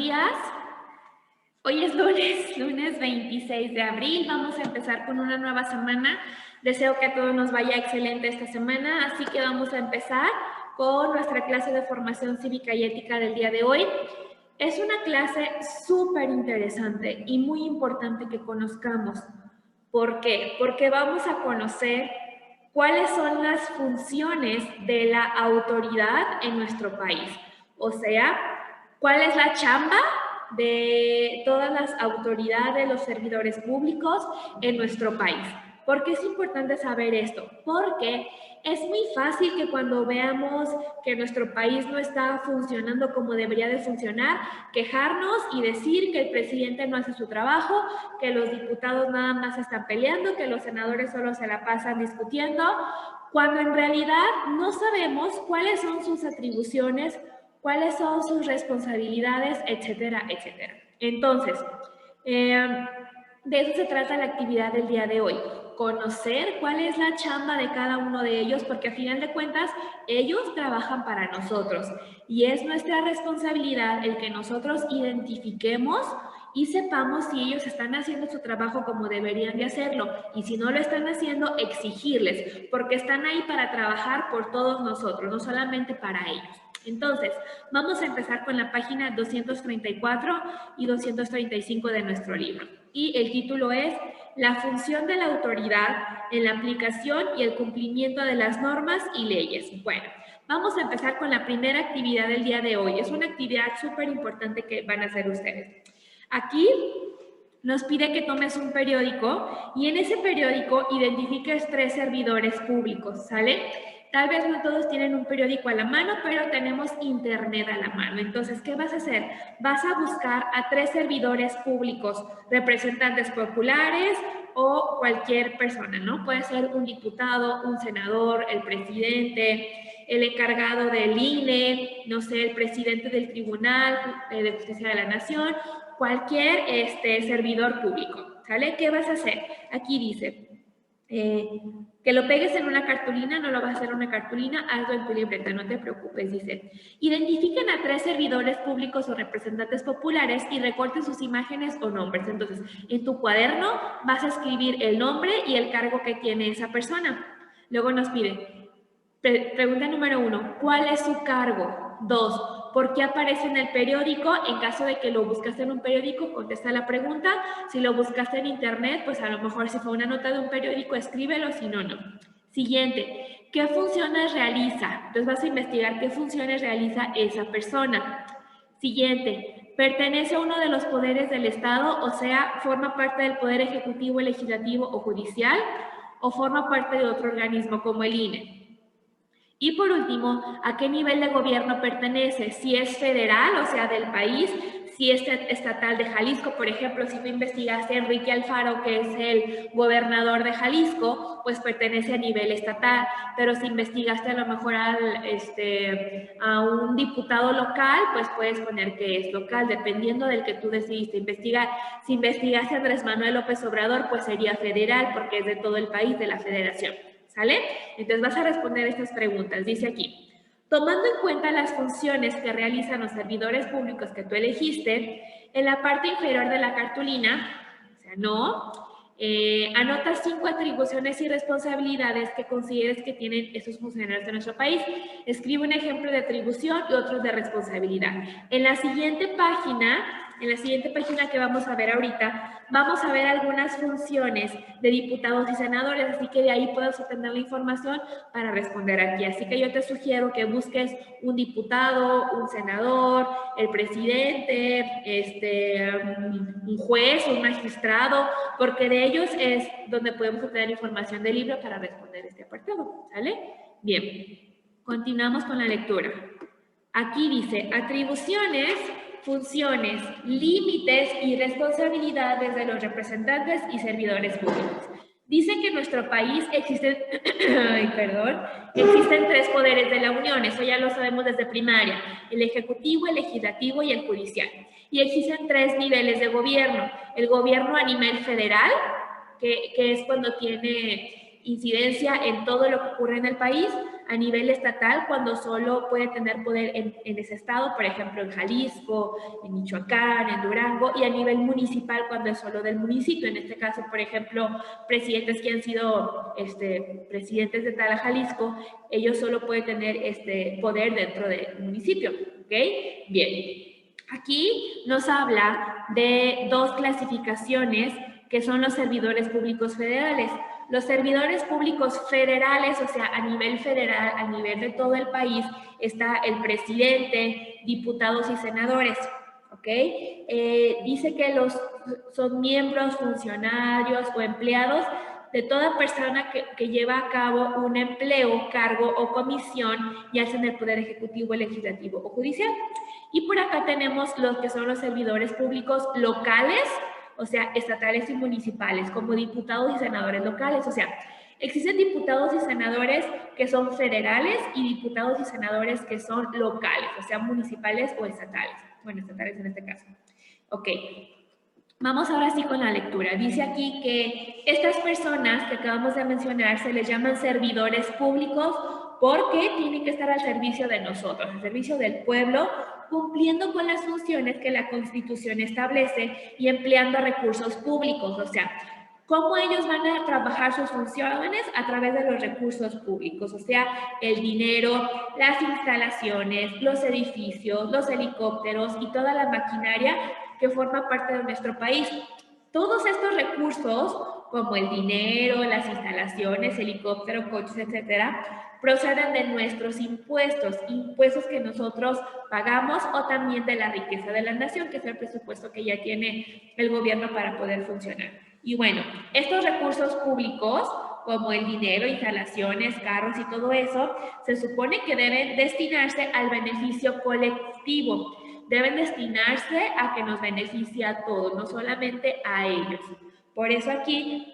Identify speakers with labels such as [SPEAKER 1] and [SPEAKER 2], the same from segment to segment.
[SPEAKER 1] días. Hoy es lunes 26 de abril. Vamos a empezar con una nueva semana. Deseo que a todos nos vaya excelente esta semana, así que vamos a empezar con nuestra clase de formación cívica y ética del día de hoy. Es una clase súper interesante y muy importante que conozcamos. ¿Por qué? Porque vamos a conocer cuáles son las funciones de la autoridad en nuestro país. O sea, cuál es la chamba de todas las autoridades, los servidores públicos en nuestro país. ¿Por qué es importante saber esto? Porque es muy fácil que cuando veamos que nuestro país no está funcionando como debería de funcionar, quejarnos y decir que el presidente no hace su trabajo, que los diputados nada más están peleando, que los senadores solo se la pasan discutiendo, cuando en realidad no sabemos cuáles son sus atribuciones, cuáles son sus responsabilidades, etcétera, etcétera. Entonces, de eso se trata la actividad del día de hoy. Conocer cuál es la chamba de cada uno de ellos, porque a final de cuentas ellos trabajan para nosotros y es nuestra responsabilidad el que nosotros identifiquemos y sepamos si ellos están haciendo su trabajo como deberían de hacerlo, y si no lo están haciendo, exigirles, porque están ahí para trabajar por todos nosotros, no solamente para ellos. Entonces, vamos a empezar con la página 234 y 235 de nuestro libro. Y el título es La función de la autoridad en la aplicación y el cumplimiento de las normas y leyes. Bueno, vamos a empezar con la primera actividad del día de hoy. Es una actividad súper importante que van a hacer ustedes. Aquí nos pide que tomes un periódico y en ese periódico identifiques 3 servidores públicos, ¿sale? Tal vez no todos tienen un periódico a la mano, pero tenemos internet a la mano. Entonces, ¿qué vas a hacer? Vas a buscar a 3 servidores públicos, representantes populares o cualquier persona, ¿no? Puede ser un diputado, un senador, el presidente, el encargado del INE, no sé, el presidente del Tribunal de Justicia de la Nación, cualquier servidor público, ¿sale? ¿Qué vas a hacer? Aquí dice, que lo pegues en una cartulina, no lo vas a hacer en una cartulina, hazlo en tu libreta, no te preocupes, dice. Identifiquen a 3 servidores públicos o representantes populares y recorten sus imágenes o nombres. Entonces, en tu cuaderno vas a escribir el nombre y el cargo que tiene esa persona. Luego nos pide, pregunta número 1, ¿cuál es su cargo? 2, ¿por qué aparece en el periódico? En caso de que lo buscaste en un periódico, contesta la pregunta. Si lo buscaste en internet, pues a lo mejor si fue una nota de un periódico, escríbelo, si no, no. Siguiente, ¿qué funciones realiza? Entonces vas a investigar qué funciones realiza esa persona. Siguiente, ¿pertenece a uno de los poderes del Estado? O sea, ¿forma parte del poder ejecutivo, legislativo o judicial? ¿O forma parte de otro organismo como el INE? Y por último, ¿a qué nivel de gobierno pertenece? Si es federal, o sea, del país, si es estatal de Jalisco, por ejemplo, si tú investigaste a Enrique Alfaro, que es el gobernador de Jalisco, pues pertenece a nivel estatal, pero si investigaste a lo mejor a un diputado local, pues puedes poner que es local, dependiendo del que tú decidiste investigar. Si investigaste a Andrés Manuel López Obrador, pues sería federal, porque es de todo el país, de la federación. ¿Sale? Entonces vas a responder estas preguntas. Dice aquí, tomando en cuenta las funciones que realizan los servidores públicos que tú elegiste, en la parte inferior de la cartulina, o sea, no, anota 5 atribuciones y responsabilidades que consideres que tienen esos funcionarios de nuestro país. Escribe un ejemplo de atribución y otros de responsabilidad. En la siguiente página que vamos a ver ahorita, vamos a ver algunas funciones de diputados y senadores, así que de ahí puedes obtener la información para responder aquí. Así que yo te sugiero que busques un diputado, un senador, el presidente, un juez, un magistrado, porque de ellos es donde podemos obtener información del libro para responder este apartado, ¿sale? Bien, continuamos con la lectura. Aquí dice, atribuciones, funciones, límites y responsabilidades de los representantes y servidores públicos. Dice que en nuestro país existen 3 poderes de la Unión, eso ya lo sabemos desde primaria, el ejecutivo, el legislativo y el judicial. Y existen 3 niveles de gobierno, el gobierno a nivel federal, que es cuando tiene incidencia en todo lo que ocurre en el país. a nivel estatal cuando solo puede tener poder en ese estado, por ejemplo, en Jalisco, en Michoacán, en Durango, y a nivel municipal cuando es solo del municipio. En este caso, por ejemplo, presidentes que han sido presidentes de tal Jalisco, ellos solo pueden tener poder dentro del municipio, ¿ok? Bien. Aquí nos habla de dos clasificaciones que son los servidores públicos federales. Los servidores públicos federales, o sea, a nivel federal, a nivel de todo el país, está el presidente, diputados y senadores, ¿ok? Dice que son miembros, funcionarios o empleados de toda persona que lleva a cabo un empleo, cargo o comisión, ya sea en el Poder Ejecutivo, Legislativo o Judicial. Y por acá tenemos los que son los servidores públicos locales, o sea, estatales y municipales, como diputados y senadores locales. O sea, existen diputados y senadores que son federales y diputados y senadores que son locales, o sea, municipales o estatales. Bueno, estatales en este caso. Ok. Vamos ahora sí con la lectura. Dice aquí que estas personas que acabamos de mencionar se les llaman servidores públicos porque tienen que estar al servicio de nosotros, al servicio del pueblo, cumpliendo con las funciones que la Constitución establece y empleando recursos públicos. O sea, ¿cómo ellos van a trabajar sus funciones? A través de los recursos públicos, o sea, el dinero, las instalaciones, los edificios, los helicópteros y toda la maquinaria que forma parte de nuestro país. Todos estos recursos, como el dinero, las instalaciones, helicópteros, coches, etcétera, proceden de nuestros impuestos, impuestos que nosotros pagamos o también de la riqueza de la nación, que es el presupuesto que ya tiene el gobierno para poder funcionar. Y bueno, estos recursos públicos, como el dinero, instalaciones, carros y todo eso, se supone que deben destinarse al beneficio colectivo. Deben destinarse a que nos beneficie a todos, no solamente a ellos. Por eso aquí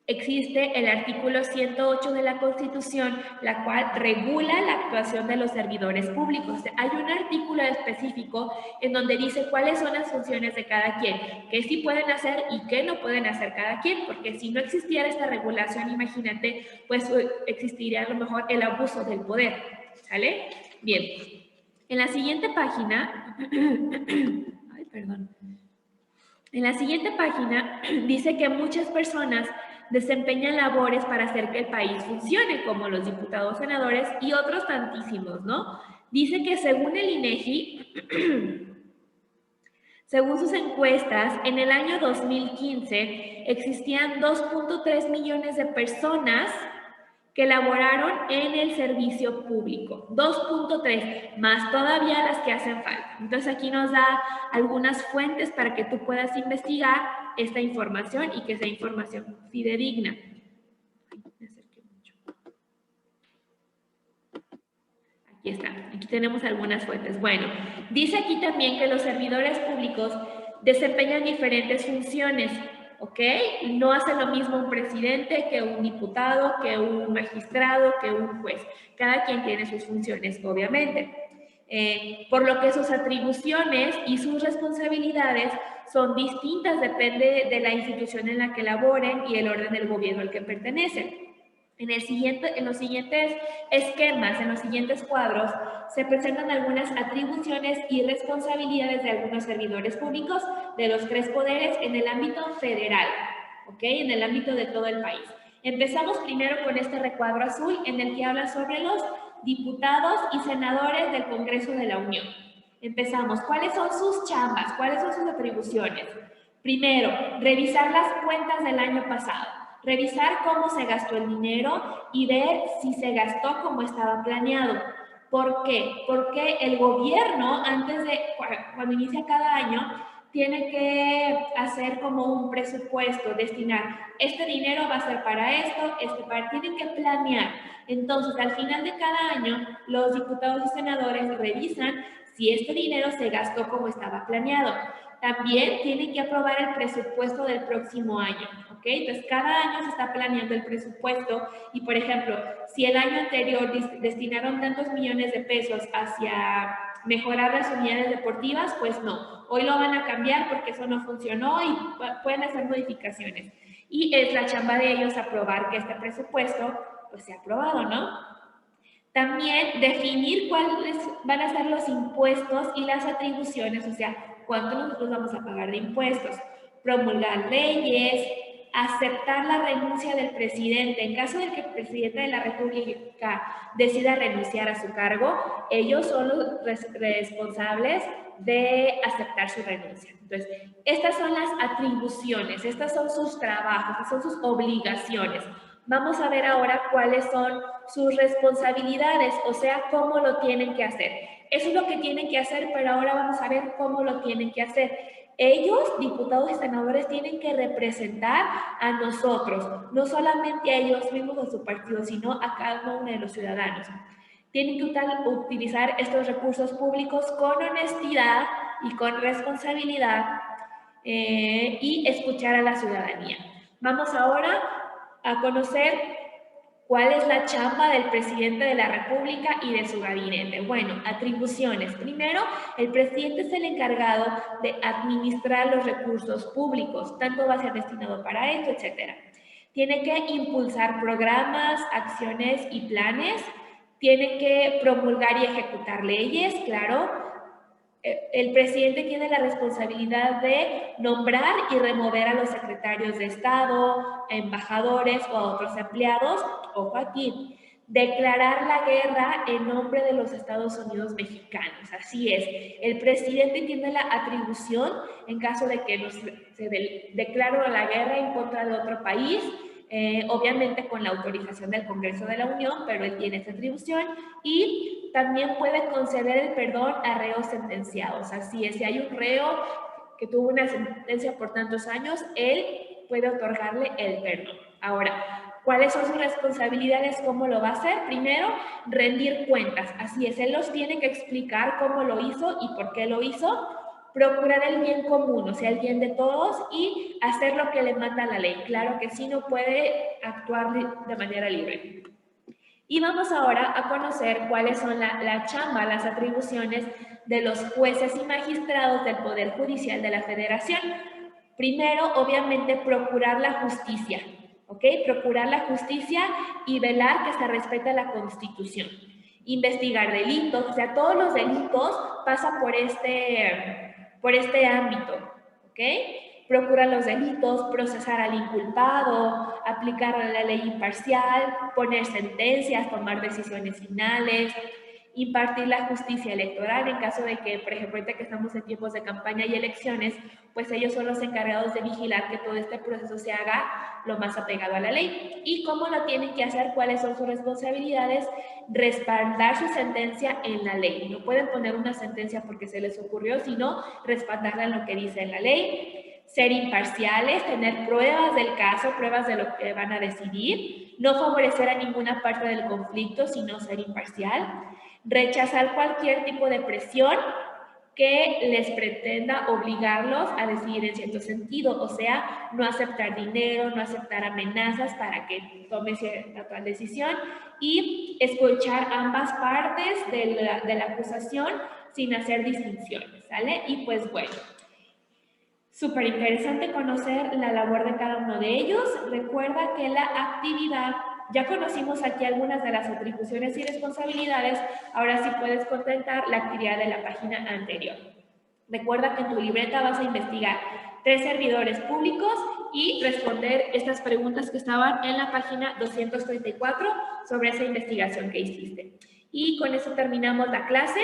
[SPEAKER 1] existe el artículo 108 de la Constitución, la cual regula la actuación de los servidores públicos. Hay un artículo específico en donde dice cuáles son las funciones de cada quien, qué sí pueden hacer y qué no pueden hacer cada quien, porque si no existiera esta regulación, imagínate, pues existiría a lo mejor el abuso del poder, ¿sale? Bien. En la siguiente página, ay, perdón. En la siguiente página dice que muchas personas desempeñan labores para hacer que el país funcione, como los diputados, senadores y otros tantísimos, ¿no? Dice que según el INEGI, según sus encuestas, en el año 2015 existían 2.3 millones de personas que laboraron en el servicio público, 2.3, más todavía las que hacen falta. Entonces aquí nos da algunas fuentes para que tú puedas investigar esta información y que sea información fidedigna. Aquí está, aquí tenemos algunas fuentes. Bueno, dice aquí también que los servidores públicos desempeñan diferentes funciones, ¿ok? No hace lo mismo un presidente que un diputado, que un magistrado, que un juez. Cada quien tiene sus funciones, obviamente. Por lo que sus atribuciones y sus responsabilidades son distintas, depende de la institución en la que laboren y el orden del gobierno al que pertenecen. En los siguientes esquemas, en los siguientes cuadros, se presentan algunas atribuciones y responsabilidades de algunos servidores públicos de los tres poderes en el ámbito federal, ¿ok? En el ámbito de todo el país. Empezamos primero con este recuadro azul en el que habla sobre los diputados y senadores del Congreso de la Unión. Empezamos. ¿Cuáles son sus chambas? ¿Cuáles son sus atribuciones? Primero, revisar las cuentas del año pasado. Revisar cómo se gastó el dinero y ver si se gastó como estaba planeado. ¿Por qué? Porque el gobierno, cuando inicia cada año, tiene que hacer como un presupuesto, destinar este dinero va a ser para esto, tienen que planear. Entonces, al final de cada año, los diputados y senadores revisan si este dinero se gastó como estaba planeado. También tienen que aprobar el presupuesto del próximo año, ¿ok? Entonces, cada año se está planeando el presupuesto y, por ejemplo, si el año anterior destinaron tantos millones de pesos hacia mejorar las unidades deportivas, pues no. Hoy lo van a cambiar porque eso no funcionó y pueden hacer modificaciones. Y es la chamba de ellos aprobar que este presupuesto pues sea aprobado, ¿no? También definir cuáles van a ser los impuestos y las atribuciones, o sea, cuánto nosotros vamos a pagar de impuestos, promulgar leyes, aceptar la renuncia del presidente. En caso de que el presidente de la República decida renunciar a su cargo, ellos son los responsables de aceptar su renuncia. Entonces, estas son las atribuciones, estas son sus trabajos, estas son sus obligaciones. Vamos a ver ahora cuáles son sus responsabilidades, o sea, cómo lo tienen que hacer. Eso es lo que tienen que hacer, pero ahora vamos a ver cómo lo tienen que hacer. Ellos, diputados y senadores, tienen que representar a nosotros, no solamente a ellos mismos o a su partido, sino a cada uno de los ciudadanos. Tienen que utilizar estos recursos públicos con honestidad y con responsabilidad y escuchar a la ciudadanía. Vamos ahora a conocer cuál es la chamba del presidente de la República y de su gabinete. Bueno, atribuciones. Primero, el presidente es el encargado de administrar los recursos públicos, tanto va a ser destinado para esto, etcétera. Tiene que impulsar programas, acciones y planes. Tiene que promulgar y ejecutar leyes, claro. El presidente tiene la responsabilidad de nombrar y remover a los secretarios de Estado, a embajadores o a otros empleados, ojo aquí, declarar la guerra en nombre de los Estados Unidos mexicanos. Así es, el presidente tiene la atribución en caso de que se declare la guerra en contra de otro país, obviamente con la autorización del Congreso de la Unión, pero él tiene esa atribución, y también puede conceder el perdón a reos sentenciados. Así es, si hay un reo que tuvo una sentencia por tantos años, él puede otorgarle el perdón. Ahora, ¿cuáles son sus responsabilidades? ¿Cómo lo va a hacer? Primero, rendir cuentas. Así es, él los tiene que explicar cómo lo hizo y por qué lo hizo. Procurar el bien común, o sea, el bien de todos, y hacer lo que le manda la ley. Claro que sí, no puede actuar de manera libre. Y vamos ahora a conocer cuáles son la chamba, las atribuciones de los jueces y magistrados del Poder Judicial de la Federación. Primero, obviamente, procurar la justicia, ¿ok? Procurar la justicia y velar que se respete la Constitución. Investigar delitos, o sea, todos los delitos pasan por este ámbito, ¿ok? Procurar los delitos, procesar al inculpado, aplicar la ley imparcial, poner sentencias, tomar decisiones finales, impartir la justicia electoral en caso de que, por ejemplo, ahorita que estamos en tiempos de campaña y elecciones, pues ellos son los encargados de vigilar que todo este proceso se haga lo más apegado a la ley. ¿Y cómo lo tienen que hacer? ¿Cuáles son sus responsabilidades? Respaldar su sentencia en la ley. No pueden poner una sentencia porque se les ocurrió, sino respaldarla en lo que dice en la ley. Ser imparciales, tener pruebas del caso, pruebas de lo que van a decidir, no favorecer a ninguna parte del conflicto, sino ser imparcial, rechazar cualquier tipo de presión que les pretenda obligarlos a decidir en cierto sentido, o sea, no aceptar dinero, no aceptar amenazas para que tome cierta tal decisión, y escuchar ambas partes de la acusación sin hacer distinciones, ¿sale? Y pues bueno, súper interesante conocer la labor de cada uno de ellos. Recuerda que la actividad, ya conocimos aquí algunas de las atribuciones y responsabilidades, ahora sí puedes contemplar la actividad de la página anterior. Recuerda que en tu libreta vas a investigar 3 servidores públicos y responder estas preguntas que estaban en la página 234 sobre esa investigación que hiciste. Y con eso terminamos la clase.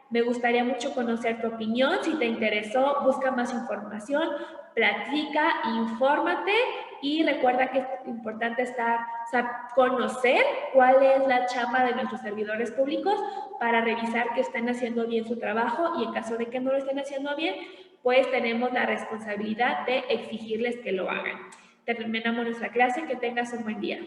[SPEAKER 1] Me gustaría mucho conocer tu opinión. Si te interesó, busca más información, platica, infórmate y recuerda que es importante conocer cuál es la chamba de nuestros servidores públicos para revisar que estén haciendo bien su trabajo, y en caso de que no lo estén haciendo bien, pues tenemos la responsabilidad de exigirles que lo hagan. Terminamos nuestra clase. Que tengas un buen día.